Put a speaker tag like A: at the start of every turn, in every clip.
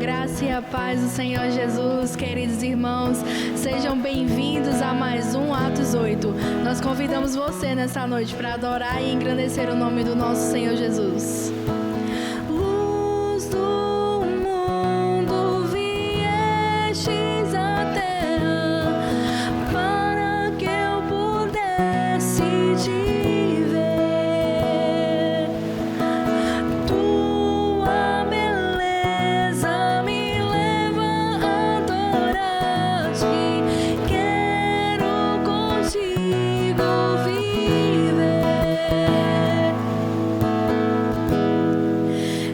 A: graça e a paz do Senhor Jesus, queridos irmãos, sejam bem-vindos a mais um Atos 8. Nós convidamos você nessa noite para adorar e engrandecer o nome do nosso Senhor Jesus. Luz do mundo, viestes à terra para que eu pudesse te ver. Tua beleza me leva a adorar-te. Quero contigo viver.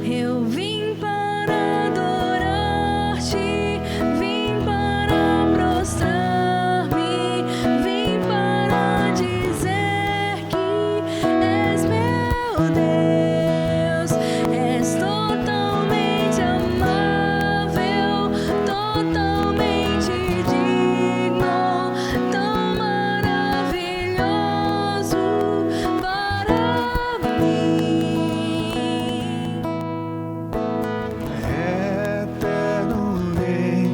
A: Eu vim para adorar-te, vim para prostrar-me, vim para dizer que és meu Deus. És totalmente amável, totalmente digno, tão maravilhoso para mim.
B: Eterno Rei,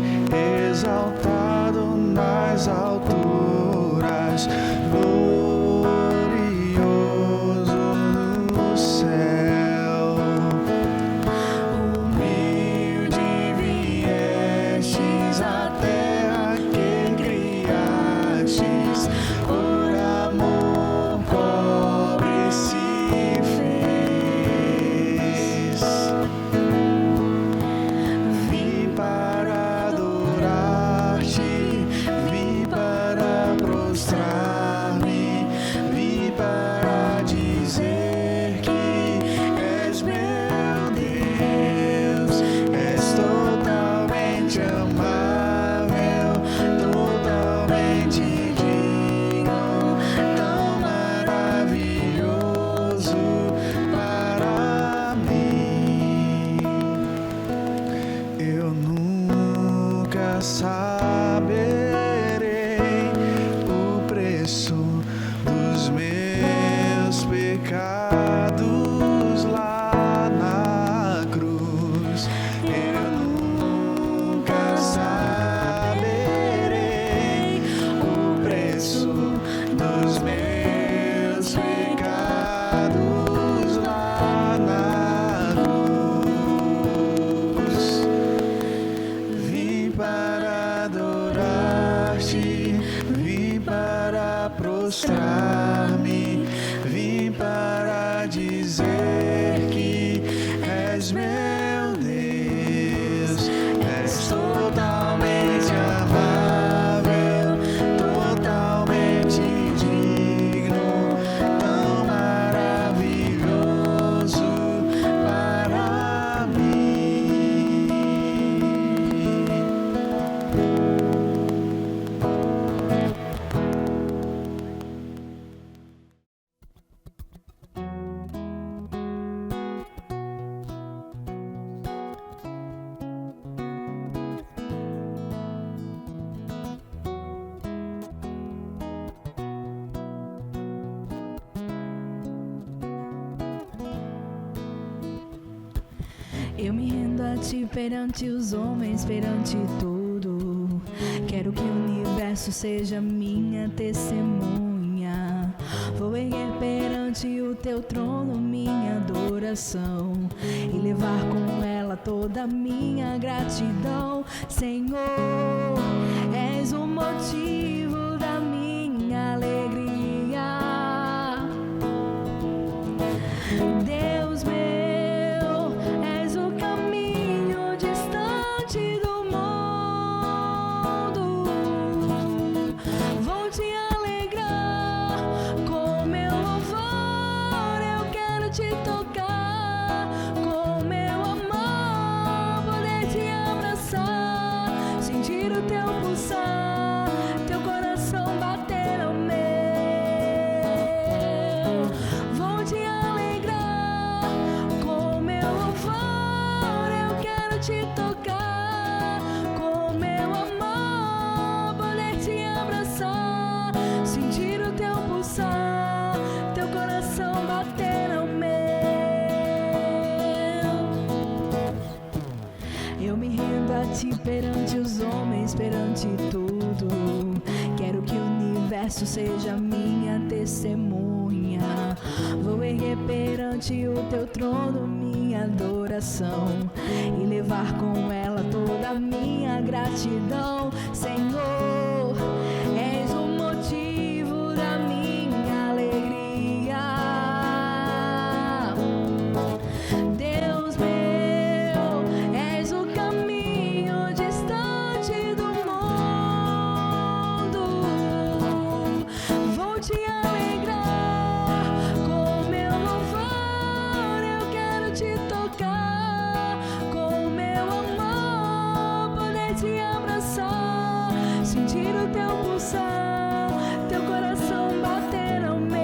B: exaltado nas alturas, glorioso no céu. Humilde viestes à terra que criastes, por amor pobre se fez. Vim para adorar-te, vim para prostrar-me, vim para dizer que és meu Deus. És totalmente amável, totalmente digno, tão maravilhoso para mim. Eu nunca saberei o preço dos meus pecados lá na cruz. Eu nunca saberei o preço dos meus pecados lá na cruz. Vim para adorar-te, vim para prostrar-me, vim para dizer que és meu Deus. És totalmente amável, totalmente digno, tão maravilhoso para mim.
A: Eu me rendo a ti perante os homens, perante tudo. Quero que o universo seja minha testemunha. Vou erguer perante o teu trono minha adoração e levar com ela toda a minha gratidão. Senhor, és o motivo da minha alegria. Deus meu, és o caminho distante do mundo. Vou te alegrar com meu louvor. Eu quero te tocar com meu amor, poder te abraçar, sentir o teu pulsar, teu coração bater ao meu. Vou te alegrar com meu louvor. Eu quero te tocar com meu amor, poder te abraçar, sentir o teu pulsar, teu coração bater ao meu. Eu me rendo perante tudo. Quero que o universo seja minha testemunha. Vou erguer perante o teu trono minha adoração e levar com ela toda a minha gratidão. Senhor, és o motivo da minha alegria. Deus meu, és o caminho distante do mundo. Vou te alegrar com meu louvor. Eu quero te tocar com meu amor, poder te abraçar, sentir o teu pulsar, teu coração bater ao meu.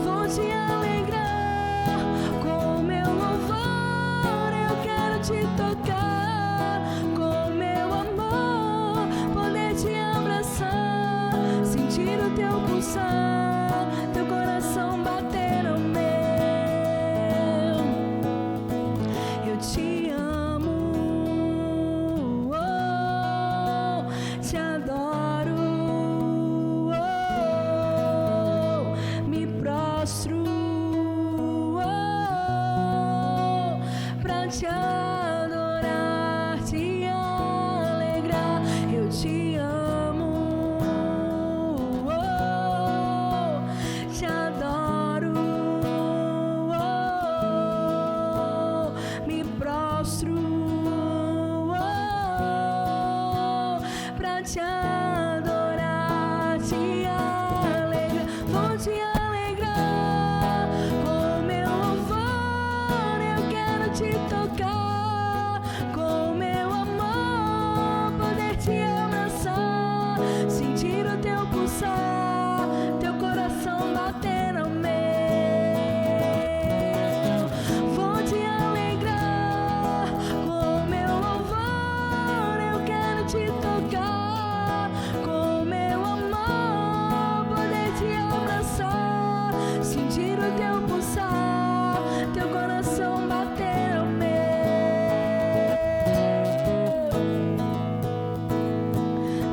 A: Vou te alegrar com meu louvor. Eu quero te tocar com meu amor, poder te abraçar, sentir o teu pulsar, teu coração bater ao meu. Eu te amo, oh, te adoro, oh, me prostro, oh, pra te adorar, te alegrar. Eu te amo, oh, te adoro, oh, me prostro, oh, pra te adorar, te alegrar. Vou te alegrar com meu louvor. Eu quero te tocar com meu amor, poder te abraçar, sentir o teu pulsar, teu coração bater ao meu. Vou te alegrar com meu louvor. Eu quero te tocar com meu amor, poder te abraçar, sentir o teu pulsar, teu coração bater ao meu.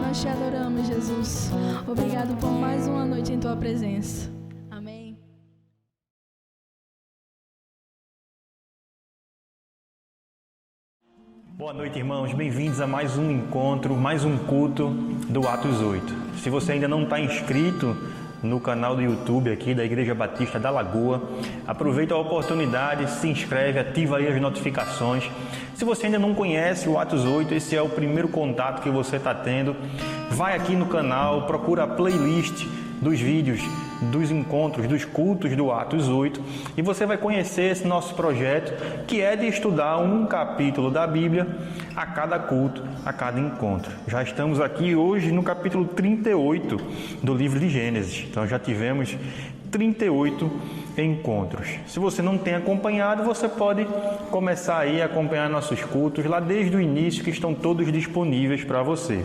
A: Nós te adoramos, Jesus. Obrigado por mais uma noite em tua presença. Amém.
C: Boa noite, irmãos. Bem-vindos a mais um encontro, mais um culto do Atos 8. Se você ainda não está inscrito no canal do YouTube aqui da Igreja Batista da Lagoa, aproveita a oportunidade, se inscreve, ativa aí as notificações. Se você ainda não conhece o Atos 8, esse é o primeiro contato que você está tendo, vai aqui no canal, procura a playlist dos vídeos, dos encontros, dos cultos do Atos 8 e você vai conhecer esse nosso projeto, que é de estudar um capítulo da Bíblia a cada culto, a cada encontro. Já estamos aqui hoje no capítulo 38 do livro de Gênesis, então já tivemos 38 encontros. Se você não tem acompanhado, você pode começar aí a acompanhar nossos cultos lá desde o início, que estão todos disponíveis para você.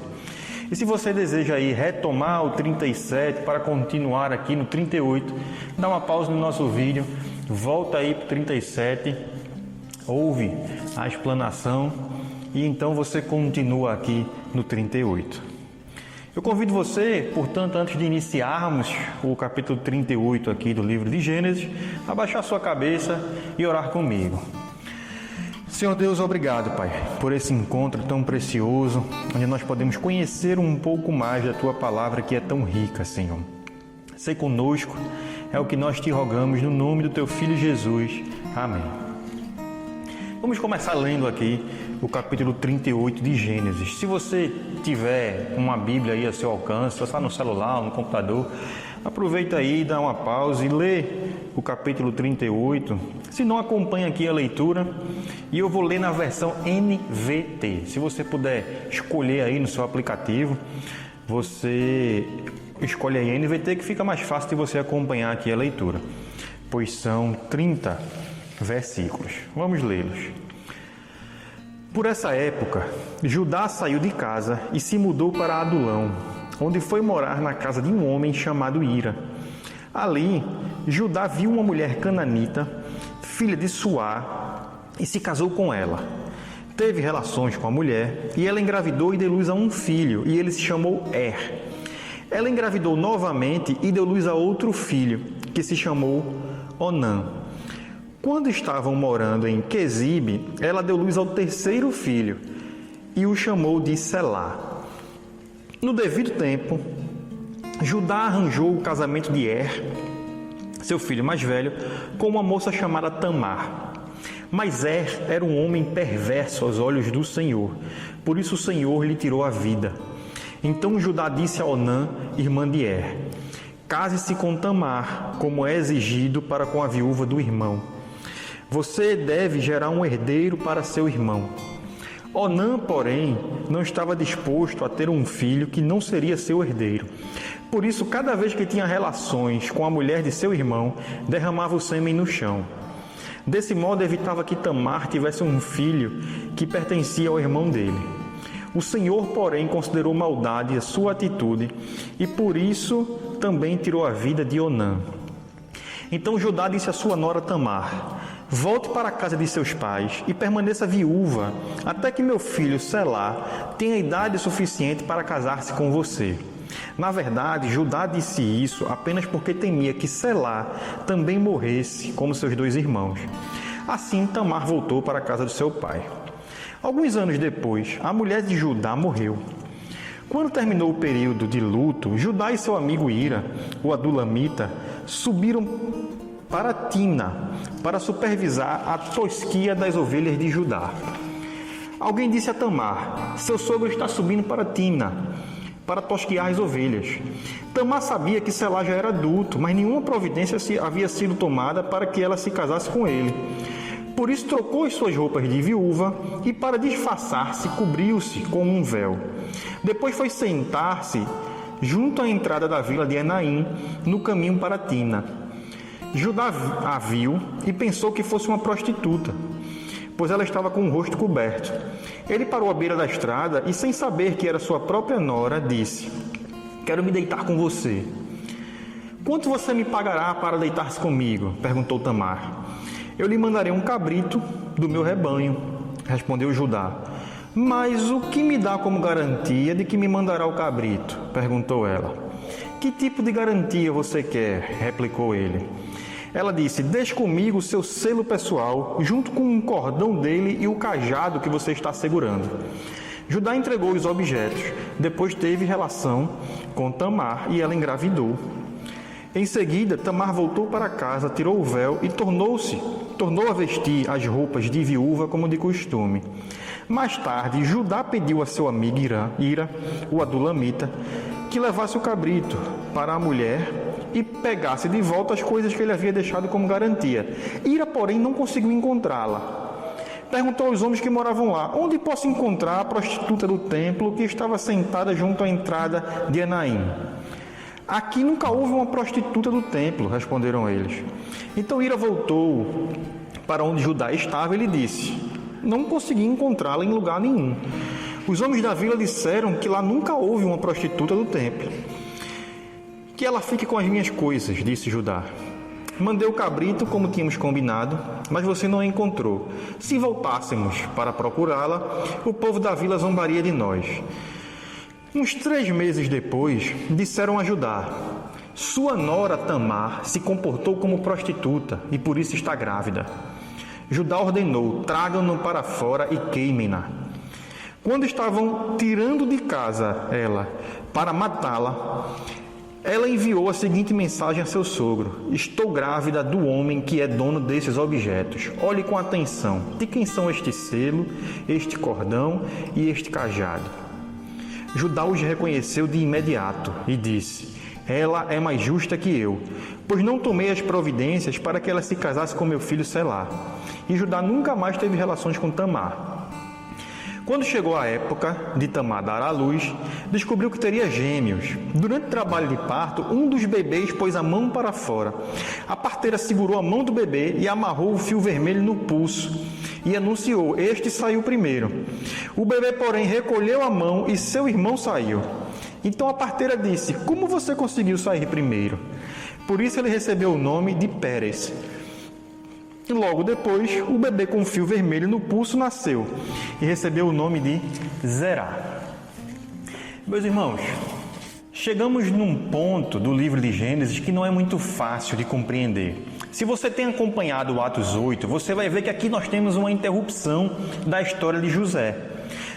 C: E se você deseja aí retomar o 37 para continuar aqui no 38, dá uma pausa no nosso vídeo, volta aí para o 37, ouve a explanação e então você continua aqui no 38. Eu convido você, portanto, antes de iniciarmos o capítulo 38 aqui do livro de Gênesis, a baixar sua cabeça e orar comigo. Senhor Deus, obrigado, Pai, por esse encontro tão precioso, onde nós podemos conhecer um pouco mais da Tua palavra que é tão rica, Senhor. Sei conosco, é o que nós te rogamos no nome do Teu Filho Jesus. Amém. Vamos começar lendo aqui o capítulo 38 de Gênesis. Se você tiver uma Bíblia aí a seu alcance, se você está no celular, no computador, aproveita aí, dá uma pausa e lê o capítulo 38. Se não, acompanha aqui a leitura e eu vou ler na versão NVT. Se você puder escolher aí no seu aplicativo, você escolhe aí a NVT, que fica mais fácil de você acompanhar aqui a leitura, pois são 30 versículos. Vamos lê-los. Por essa época, Judá saiu de casa e se mudou para Adulão, onde foi morar na casa de um homem chamado Ira. Ali, Judá viu uma mulher cananita, filha de Suá, e se casou com ela. teve relações com a mulher, e ela engravidou e deu luz a um filho, e ele se chamou Er. Ela engravidou novamente e deu luz a outro filho, que se chamou Onã. Quando estavam morando em Quezibe, ela deu luz ao terceiro filho, e o chamou de Selá. No devido tempo, Judá arranjou o casamento de Er, seu filho mais velho, com uma moça chamada Tamar. Mas Er era um homem perverso aos olhos do Senhor, por isso o Senhor lhe tirou a vida. Então Judá disse a Onã, irmã de Er: case-se com Tamar, como é exigido para com a viúva do irmão. Você deve gerar um herdeiro para seu irmão. Onã, porém, não estava disposto a ter um filho que não seria seu herdeiro. Por isso, cada vez que tinha relações com a mulher de seu irmão, derramava o sêmen no chão. Desse modo, evitava que Tamar tivesse um filho que pertencia ao irmão dele. O Senhor, porém, considerou maldade a sua atitude e, por isso, também tirou a vida de Onã. Então Judá disse à sua nora Tamar: volte para a casa de seus pais e permaneça viúva, até que meu filho Selá tenha idade suficiente para casar-se com você. Na verdade, Judá disse isso apenas porque temia que Selá também morresse, como seus dois irmãos. Assim, Tamar voltou para a casa do seu pai. Alguns anos depois, a mulher de Judá morreu. Quando terminou o período de luto, Judá e seu amigo Ira, o adulamita, subiram para Timna para supervisar a tosquia das ovelhas de Judá. Alguém disse a Tamar: seu sogro está subindo para Timna para tosquiar as ovelhas. Tamar sabia que Selá já era adulto, mas nenhuma providência havia sido tomada para que ela se casasse com ele. Por isso trocou as suas roupas de viúva e, para disfarçar-se, cobriu-se com um véu. Depois foi sentar-se junto à entrada da vila de Enaim, no caminho para Timna. Judá a viu e pensou que fosse uma prostituta, pois ela estava com o rosto coberto. Ele parou à beira da estrada e, sem saber que era sua própria nora, disse: quero me deitar com você. Quanto você me pagará para deitar-se comigo? Perguntou Tamar. Eu lhe mandarei um cabrito do meu rebanho, respondeu Judá. Mas o que me dá como garantia de que me mandará o cabrito? Perguntou ela. Que tipo de garantia você quer? Replicou ele. Ela disse: deixe comigo o seu selo pessoal, junto com um cordão dele e o cajado que você está segurando. Judá entregou os objetos, depois teve relação com Tamar e ela engravidou. Em seguida, Tamar voltou para casa, tirou o véu e tornou a vestir as roupas de viúva como de costume. Mais tarde, Judá pediu a seu amigo Ira, o adulamita, que levasse o cabrito para a mulher e pegasse de volta as coisas que ele havia deixado como garantia. Ira, porém, não conseguiu encontrá-la. Perguntou aos homens que moravam lá: onde posso encontrar a prostituta do templo que estava sentada junto à entrada de Enaim? Aqui nunca houve uma prostituta do templo, responderam eles. Então Ira voltou para onde Judá estava e lhe disse: não consegui encontrá-la em lugar nenhum. Os homens da vila disseram que lá nunca houve uma prostituta do templo. Que ela fique com as minhas coisas, disse Judá. Mandei o cabrito como tínhamos combinado, mas você não a encontrou. Se voltássemos para procurá-la, o povo da vila zombaria de nós. Uns 3 meses depois, disseram a Judá: sua nora Tamar se comportou como prostituta e por isso está grávida. Judá ordenou: tragam-no para fora e queimem-na. Quando estavam tirando de casa ela para matá-la, ela enviou a seguinte mensagem a seu sogro: estou grávida do homem que é dono desses objetos. Olhe com atenção. De quem são este selo, este cordão e este cajado? Judá os reconheceu de imediato e disse: ela é mais justa que eu, pois não tomei as providências para que ela se casasse com meu filho Selá. E Judá nunca mais teve relações com Tamar. Quando chegou a época de Tamar dar à luz, descobriu que teria gêmeos. Durante o trabalho de parto, um dos bebês pôs a mão para fora. A parteira segurou a mão do bebê e amarrou o fio vermelho no pulso e anunciou: este saiu primeiro. O bebê, porém, recolheu a mão e seu irmão saiu. Então a parteira disse: como você conseguiu sair primeiro? Por isso ele recebeu o nome de Pérez. E logo depois, o bebê com fio vermelho no pulso nasceu e recebeu o nome de Zerá. Meus irmãos, chegamos num ponto do livro de Gênesis que não é muito fácil de compreender. Se você tem acompanhado o Atos 8, você vai ver que aqui nós temos uma interrupção da história de José.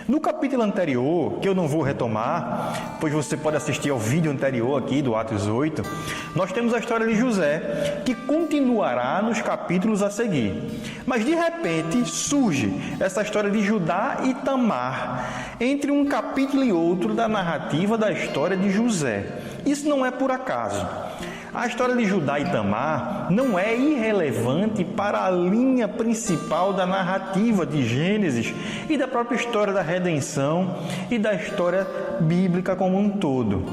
C: No capítulo anterior, que eu não vou retomar, pois você pode assistir ao vídeo anterior aqui do Atos 8, nós temos a história de José, que continuará nos capítulos a seguir. Mas de repente surge essa história de Judá e Tamar, entre um capítulo e outro da narrativa da história de José. Isso não é por acaso. A história de Judá e Tamar não é irrelevante para a linha principal da narrativa de Gênesis e da própria história da redenção e da história bíblica como um todo.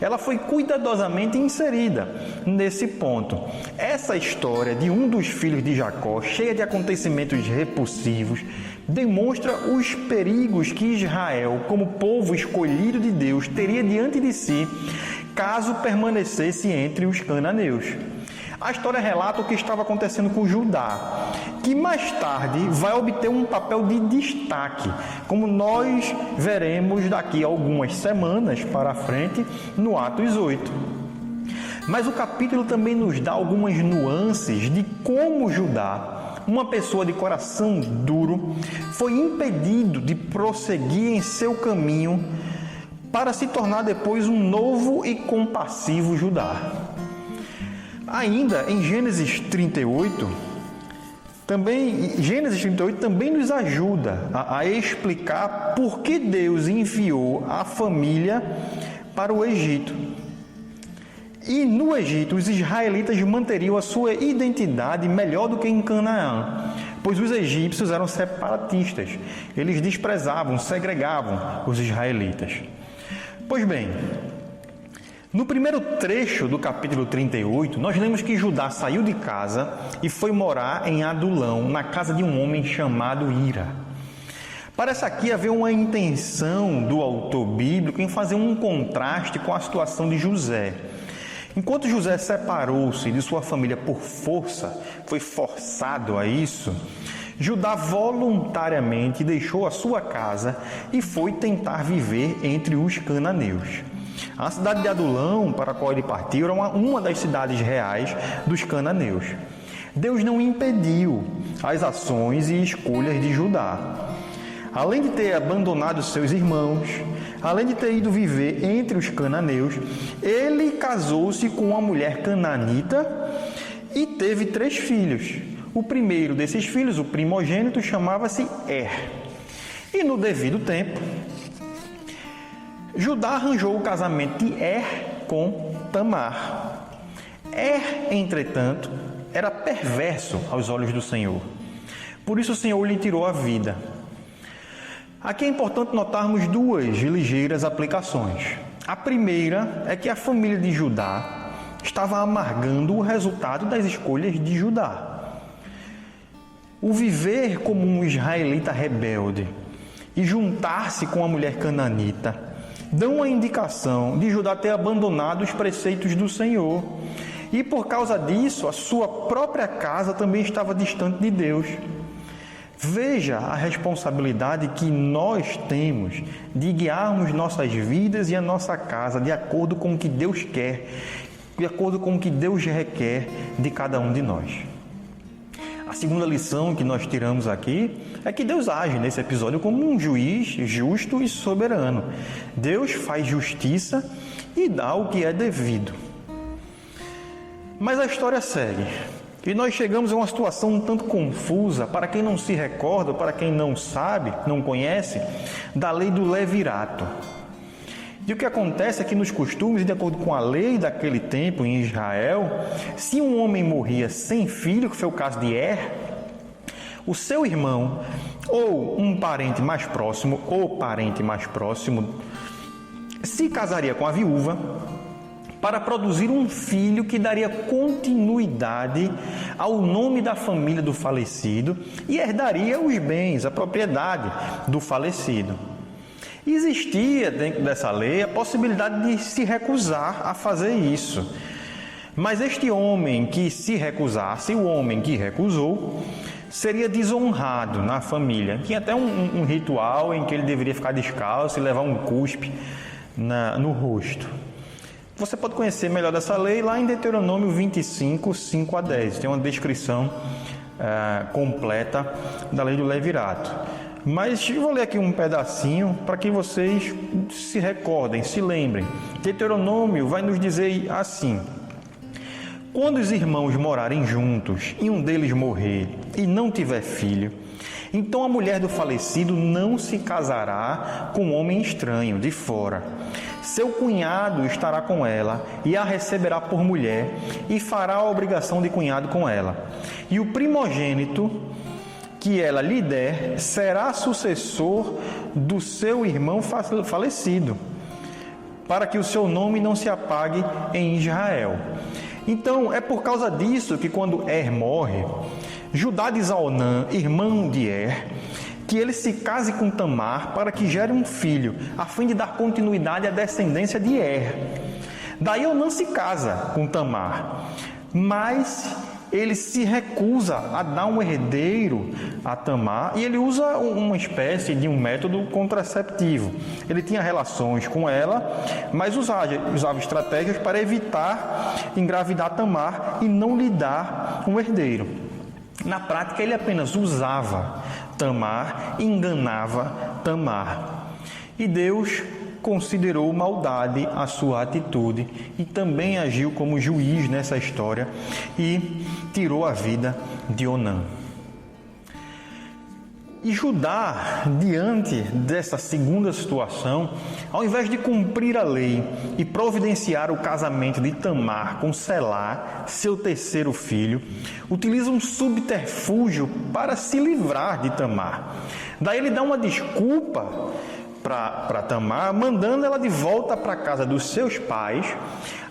C: Ela foi cuidadosamente inserida nesse ponto. Essa história de um dos filhos de Jacó, cheia de acontecimentos repulsivos, demonstra os perigos que Israel, como povo escolhido de Deus, teria diante de si caso permanecesse entre os cananeus. A história relata o que estava acontecendo com Judá, que mais tarde vai obter um papel de destaque, como nós veremos daqui a algumas semanas para frente no Atos 8. Mas o capítulo também nos dá algumas nuances de como Judá, uma pessoa de coração duro, foi impedido de prosseguir em seu caminho para se tornar depois um novo e compassivo Judá. Ainda em Gênesis 38 também nos ajuda a explicar por que Deus enviou a família para o Egito. E no Egito, os israelitas manteriam a sua identidade melhor do que em Canaã, pois os egípcios eram separatistas. Eles desprezavam, segregavam os israelitas. Pois bem, no primeiro trecho do capítulo 38, nós lemos que Judá saiu de casa e foi morar em Adulão, na casa de um homem chamado Ira. Parece aqui haver uma intenção do autor bíblico em fazer um contraste com a situação de José. Enquanto José separou-se de sua família por força, foi forçado a isso, Judá voluntariamente deixou a sua casa e foi tentar viver entre os cananeus. A cidade de Adulão, para a qual ele partiu, era uma das cidades reais dos cananeus. Deus não impediu as ações e escolhas de Judá. Além de ter abandonado seus irmãos, além de ter ido viver entre os cananeus, ele casou-se com uma mulher cananita e teve 3 filhos. O primeiro desses filhos, o primogênito, chamava-se E no devido tempo, Judá arranjou o casamento de com Tamar. Entretanto, era perverso aos olhos do Senhor. Por isso o Senhor lhe tirou a vida. Aqui é importante notarmos 2 ligeiras aplicações. A primeira é que a família de Judá estava amargando o resultado das escolhas de Judá. O viver como um israelita rebelde e juntar-se com a mulher cananita dão a indicação de Judá ter abandonado os preceitos do Senhor. E por causa disso, a sua própria casa também estava distante de Deus. Veja a responsabilidade que nós temos de guiarmos nossas vidas e a nossa casa de acordo com o que Deus quer, de acordo com o que Deus requer de cada um de nós. A segunda lição que nós tiramos aqui é que Deus age nesse episódio como um juiz justo e soberano. Deus faz justiça e dá o que é devido. Mas a história segue. E nós chegamos a uma situação um tanto confusa, para quem não se recorda, para quem não sabe, não conhece, da lei do levirato. E o que acontece é que nos costumes, e de acordo com a lei daquele tempo em Israel, se um homem morria sem filho, que foi o caso de o seu irmão, ou um parente mais próximo, se casaria com a viúva, para produzir um filho que daria continuidade ao nome da família do falecido e herdaria os bens, a propriedade do falecido. Existia dentro dessa lei a possibilidade de se recusar a fazer isso. Mas este homem que se recusasse, o homem que recusou, seria desonrado na família. Tinha até um ritual em que ele deveria ficar descalço e levar um cuspe no rosto. Você pode conhecer melhor dessa lei lá em Deuteronômio 25, 5 a 10. Tem uma descrição completa da lei do levirato. Mas eu vou ler aqui um pedacinho para que vocês se recordem, se lembrem. Deuteronômio vai nos dizer assim: quando os irmãos morarem juntos e um deles morrer e não tiver filho, então a mulher do falecido não se casará com um homem estranho de fora. Seu cunhado estará com ela e a receberá por mulher e fará a obrigação de cunhado com ela. E o primogênito que ela lhe der será sucessor do seu irmão falecido, para que o seu nome não se apague em Israel. Então, é por causa disso que quando Er morre, Judá diz a Onã, irmão de Er, que ele se case com Tamar para que gere um filho, a fim de dar continuidade à descendência de Er. Daí Onã se casa com Tamar, mas ele se recusa a dar um herdeiro a Tamar e ele usa uma espécie de um método contraceptivo. Ele tinha relações com ela, mas usava estratégias para evitar engravidar Tamar e não lhe dar um herdeiro. Na prática, ele apenas usava Tamar, enganava Tamar. E Deus considerou maldade a sua atitude e também agiu como juiz nessa história e tirou a vida de Onã. E Judá, diante dessa segunda situação, ao invés de cumprir a lei e providenciar o casamento de Tamar com Selá, seu terceiro filho, utiliza um subterfúgio para se livrar de Tamar. Daí ele dá uma desculpa para Tamar, mandando ela de volta para a casa dos seus pais,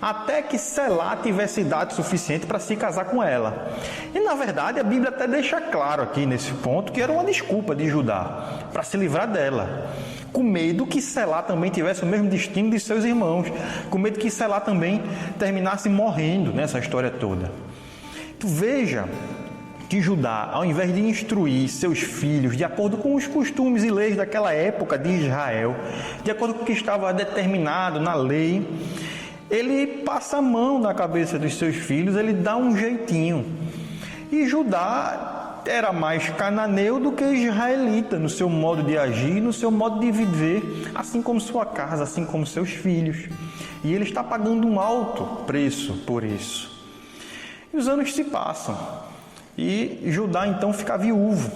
C: até que Selá tivesse idade suficiente para se casar com ela. E na verdade a Bíblia até deixa claro aqui nesse ponto que era uma desculpa de Judá para se livrar dela, com medo que Selá também tivesse o mesmo destino de seus irmãos, com medo que Selá também terminasse morrendo nessa história toda. Tu veja que Judá, ao invés de instruir seus filhos de acordo com os costumes e leis daquela época de Israel, de acordo com o que estava determinado na lei, ele passa a mão na cabeça dos seus filhos, ele dá um jeitinho. E Judá era mais cananeu do que israelita no seu modo de agir, no seu modo de viver, assim como sua casa, assim como seus filhos. E ele está pagando um alto preço por isso. E os anos se passam. E Judá então fica viúvo,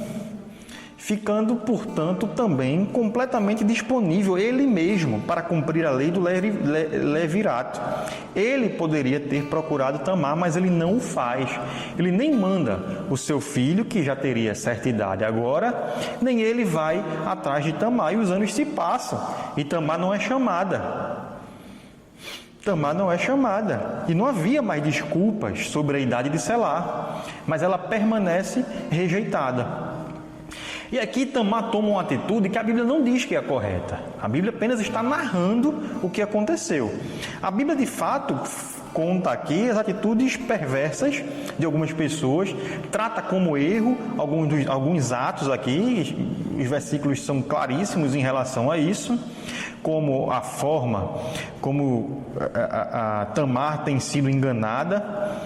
C: ficando, portanto, também completamente disponível ele mesmo para cumprir a lei do levirato. Ele poderia ter procurado Tamar, mas ele não o faz. Ele nem manda o seu filho, que já teria certa idade agora, nem ele vai atrás de Tamar. E os anos se passam e Tamar não é chamada. Tamar não é chamada. E não havia mais desculpas sobre a idade de Selá, mas ela permanece rejeitada. E aqui Tamar toma uma atitude que a Bíblia não diz que é correta. A Bíblia apenas está narrando o que aconteceu. A Bíblia, de fato, conta aqui as atitudes perversas de algumas pessoas, trata como erro alguns atos aqui, os versículos são claríssimos em relação a isso, como a forma como a Tamar tem sido enganada,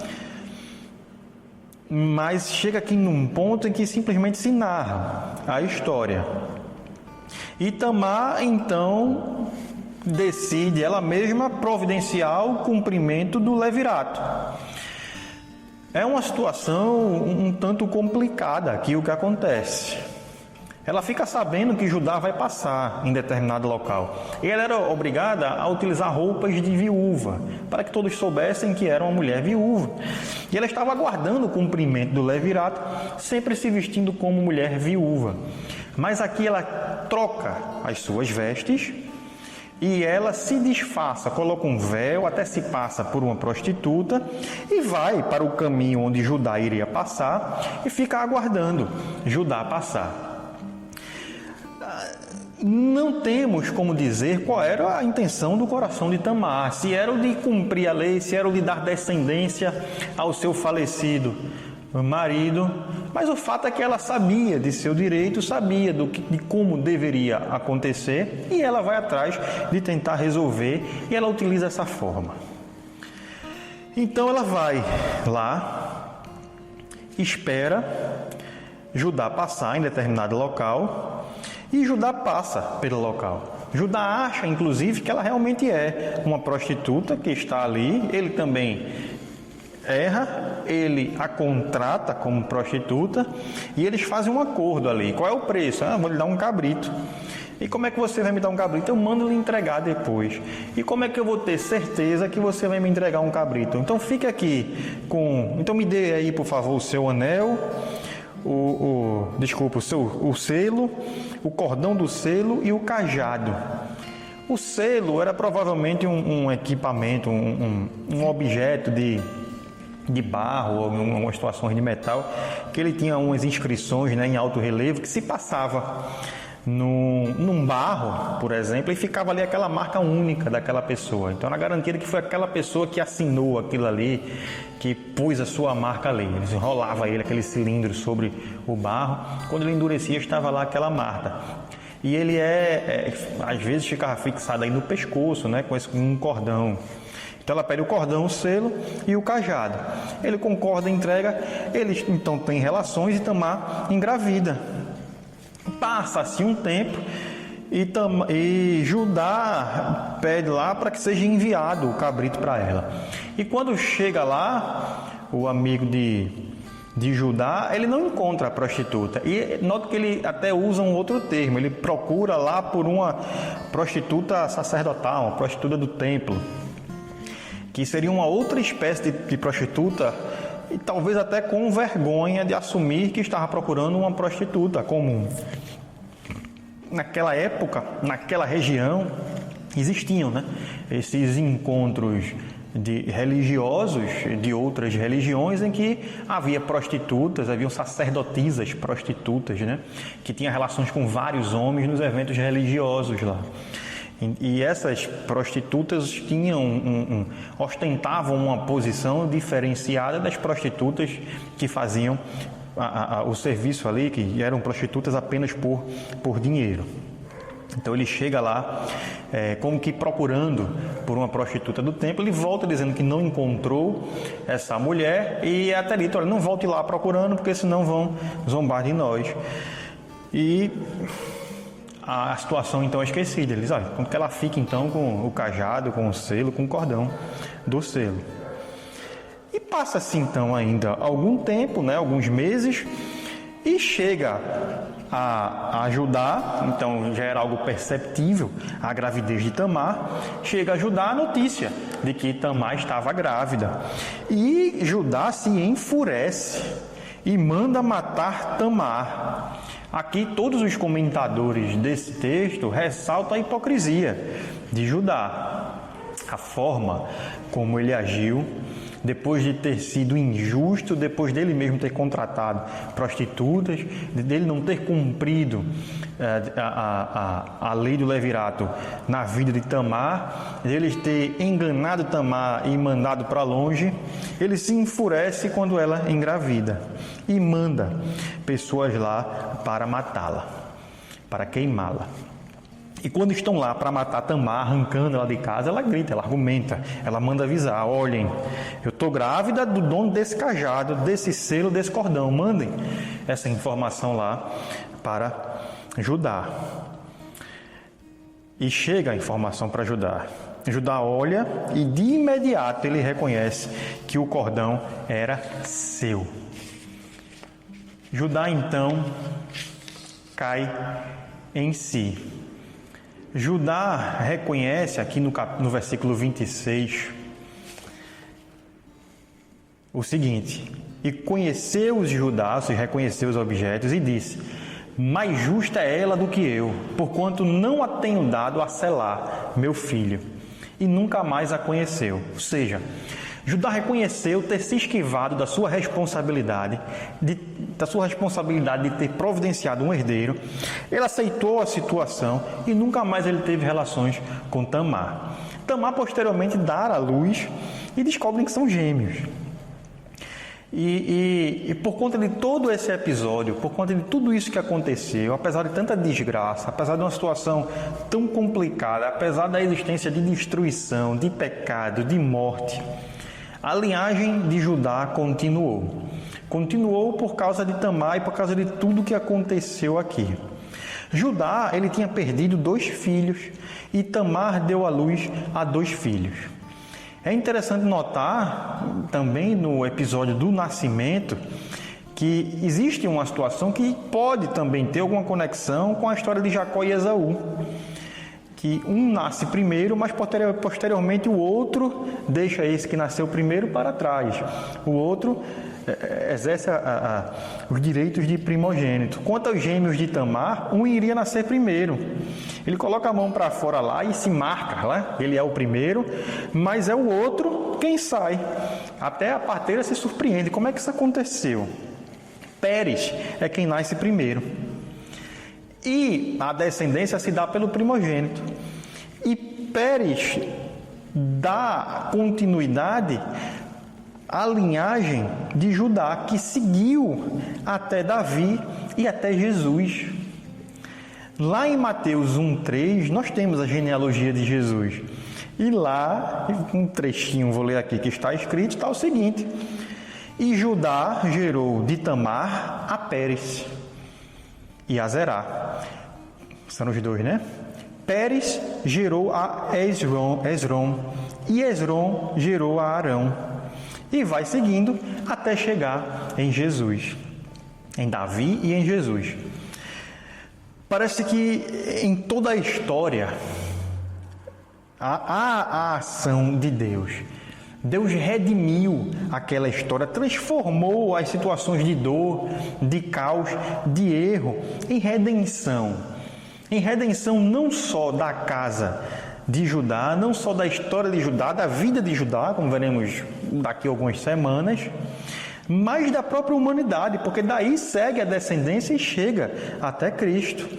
C: mas chega aqui num ponto em que simplesmente se narra a história. E Tamar, então, decide ela mesma providenciar o cumprimento do levirato. É uma situação um tanto complicada aqui o que acontece. Ela fica sabendo que Judá vai passar em determinado local. E ela era obrigada a utilizar roupas de viúva, para que todos soubessem que era uma mulher viúva. E ela estava aguardando o cumprimento do levirato, sempre se vestindo como mulher viúva. Mas aqui ela troca as suas vestes e ela se disfarça, coloca um véu, até se passa por uma prostituta e vai para o caminho onde Judá iria passar e fica aguardando Judá passar. não temos como dizer qual era a intenção do coração de Tamar, se era o de cumprir a lei, se era o de dar descendência ao seu falecido marido, mas o fato é que ela sabia de seu direito, sabia de como deveria acontecer, e ela vai atrás de tentar resolver, e ela utiliza essa forma. Então ela vai lá, espera Judá passar em determinado local, e Judá passa pelo local. Judá acha, inclusive, que ela realmente é uma prostituta que está ali. Ele também erra, ele a contrata como prostituta e eles fazem um acordo ali. Qual é o preço? Vou lhe dar um cabrito. E como é que você vai me dar um cabrito? Eu mando lhe entregar depois. E como é que eu vou ter certeza que você vai me entregar um cabrito? Então fique aqui com... Então me dê aí, por favor, o seu anel, o selo, o cordão do selo e o cajado. O selo era provavelmente um equipamento, um objeto de barro ou em algumas situações de metal, que ele tinha umas inscrições, né, em alto relevo, que se passava num barro, por exemplo, e ficava ali aquela marca única daquela pessoa. Então era garantido que foi aquela pessoa que assinou aquilo ali, que pôs a sua marca ali. Eles enrolava aquele cilindro sobre o barro, quando ele endurecia estava lá aquela marca. E ele às vezes ficava fixado aí no pescoço, né, com um cordão. Então ela pede o cordão, o selo e o cajado. Ele concorda, entrega, eles então têm relações e Tamar engravida. Passa-se um tempo e Judá pede lá para que seja enviado o cabrito para ela. E quando chega lá, o amigo de Judá, ele não encontra a prostituta. E nota que ele até usa um outro termo, ele procura lá por uma prostituta sacerdotal, uma prostituta do templo, que seria uma outra espécie de prostituta, e talvez até com vergonha de assumir que estava procurando uma prostituta comum. Naquela época, naquela região, existiam, né, esses encontros de religiosos de outras religiões em que havia prostitutas, haviam sacerdotisas prostitutas, né, que tinham relações com vários homens nos eventos religiosos lá. E essas prostitutas ostentavam uma posição diferenciada das prostitutas que faziam o serviço ali, que eram prostitutas apenas por dinheiro. Então ele chega lá, como que procurando por uma prostituta do templo. Ele volta dizendo que não encontrou essa mulher e até dito: olha, não volte lá procurando, porque senão vão zombar de nós. E a situação então é esquecida. Ele diz: olha, que ela fique então com o cajado, com o selo, com o cordão do selo. E passa-se então ainda algum tempo, né, alguns meses, e chega a Judá, então já era algo perceptível a gravidez de Tamar, chega a Judá a notícia de que Tamar estava grávida. E Judá se enfurece e manda matar Tamar. Aqui todos os comentadores desse texto ressaltam a hipocrisia de Judá, a forma como ele agiu depois de ter sido injusto, depois dele mesmo ter contratado prostitutas, dele não ter cumprido a lei do levirato na vida de Tamar, dele ter enganado Tamar e mandado para longe. Ele se enfurece quando ela engravida e manda pessoas lá para matá-la, para queimá-la. E quando estão lá para matar Tamar, arrancando ela de casa, ela grita, ela argumenta, ela manda avisar: olhem, eu estou grávida do dono desse cajado, desse selo, desse cordão, mandem essa informação lá para Judá. E chega a informação para Judá. Judá olha e de imediato ele reconhece que o cordão era seu. Judá então cai em si. Judá reconhece aqui no versículo 26 o seguinte: e conheceu Judá, se reconheceu os objetos, e disse: mais justa é ela do que eu, porquanto não a tenho dado a selar, meu filho. E nunca mais a conheceu. Ou seja, Judá reconheceu ter se esquivado da sua responsabilidade de da sua responsabilidade de ter providenciado um herdeiro, ele aceitou a situação e nunca mais ele teve relações com Tamar. Tamar posteriormente dá à luz e descobrem que são gêmeos. E por conta de todo esse episódio, por conta de tudo isso que aconteceu, apesar de tanta desgraça, apesar de uma situação tão complicada, apesar da existência de destruição, de pecado, de morte, a linhagem de Judá continuou. Continuou por causa de Tamar e por causa de tudo que aconteceu aqui. Judá, ele tinha perdido 2 filhos e Tamar deu à luz a 2 filhos. É interessante notar também no episódio do nascimento que existe uma situação que pode também ter alguma conexão com a história de Jacó e Esaú. Que um nasce primeiro, mas posteriormente o outro deixa esse que nasceu primeiro para trás. O outro exerce os direitos de primogênito. Quanto aos gêmeos de Tamar, um iria nascer primeiro. Ele coloca a mão para fora lá e se marca lá, ele é o primeiro, mas é o outro quem sai. Até a parteira se surpreende. Como é que isso aconteceu? Pérez é quem nasce primeiro. E a descendência se dá pelo primogênito. E Pérez dá continuidade à linhagem de Judá, que seguiu até Davi e até Jesus. Lá em Mateus 1:3, nós temos a genealogia de Jesus. E lá, um trechinho, vou ler aqui, que está escrito, está o seguinte: e Judá gerou de Tamar a Pérez e a Zerá. São os 2, né? Pérez gerou a Esrom e Esrom gerou a Arão. E vai seguindo até chegar em Jesus, em Davi e em Jesus. Parece que em toda a história há a ação de Deus. Deus redimiu aquela história, transformou as situações de dor, de caos, de erro, em redenção. Em redenção não só da casa de Judá, não só da história de Judá, da vida de Judá, como veremos daqui a algumas semanas, mas da própria humanidade, porque daí segue a descendência e chega até Cristo.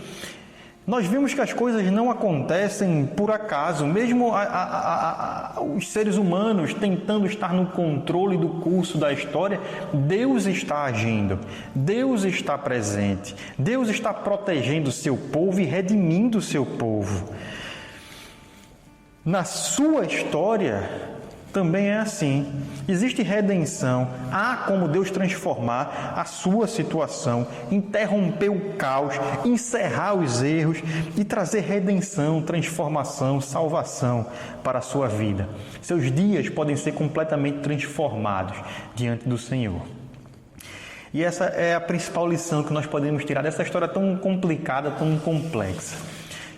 C: Nós vimos que as coisas não acontecem por acaso, mesmo os seres humanos tentando estar no controle do curso da história, Deus está agindo, Deus está presente, Deus está protegendo o seu povo e redimindo o seu povo. Na sua história também é assim. Existe redenção. Há como Deus transformar a sua situação, interromper o caos, encerrar os erros e trazer redenção, transformação, salvação para a sua vida. Seus dias podem ser completamente transformados diante do Senhor. E essa é a principal lição que nós podemos tirar dessa história tão complicada, tão complexa.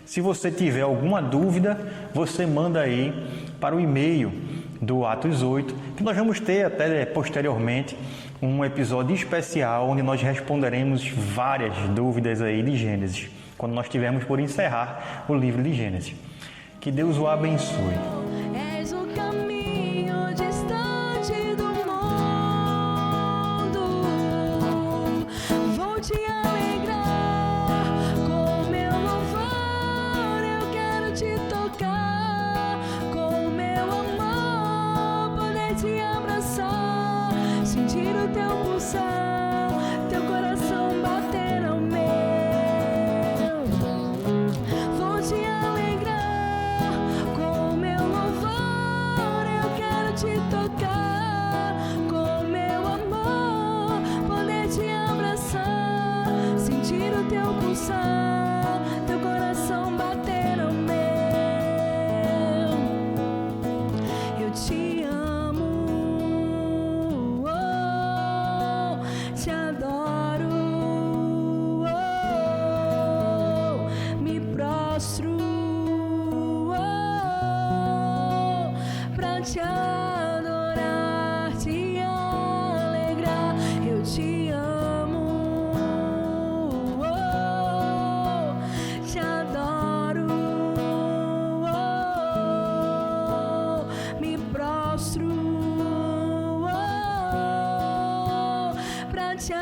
C: Se você tiver alguma dúvida, você manda aí para o e-mail do Atos 8, que nós vamos ter até posteriormente um episódio especial onde nós responderemos várias dúvidas aí de Gênesis, quando nós tivermos por encerrar o livro de Gênesis. Que Deus o abençoe.
A: És o caminho distante do mundo. Vou te alegrar com meu louvor. Eu quero te tocar com meu amor, poder te abraçar, sentir o teu pulsar, teu coração bater no meu. Vou te alegrar com meu louvor. Eu quero te tocar com meu amor, poder te abraçar, sentir o teu pulsar, teu coração bater no meu. Eu te amo, oh, te adoro, oh, me prostro, oh, pra te adorar, te alegrar. Eu te amo, oh, te adoro, oh, me prostro, oh, pra te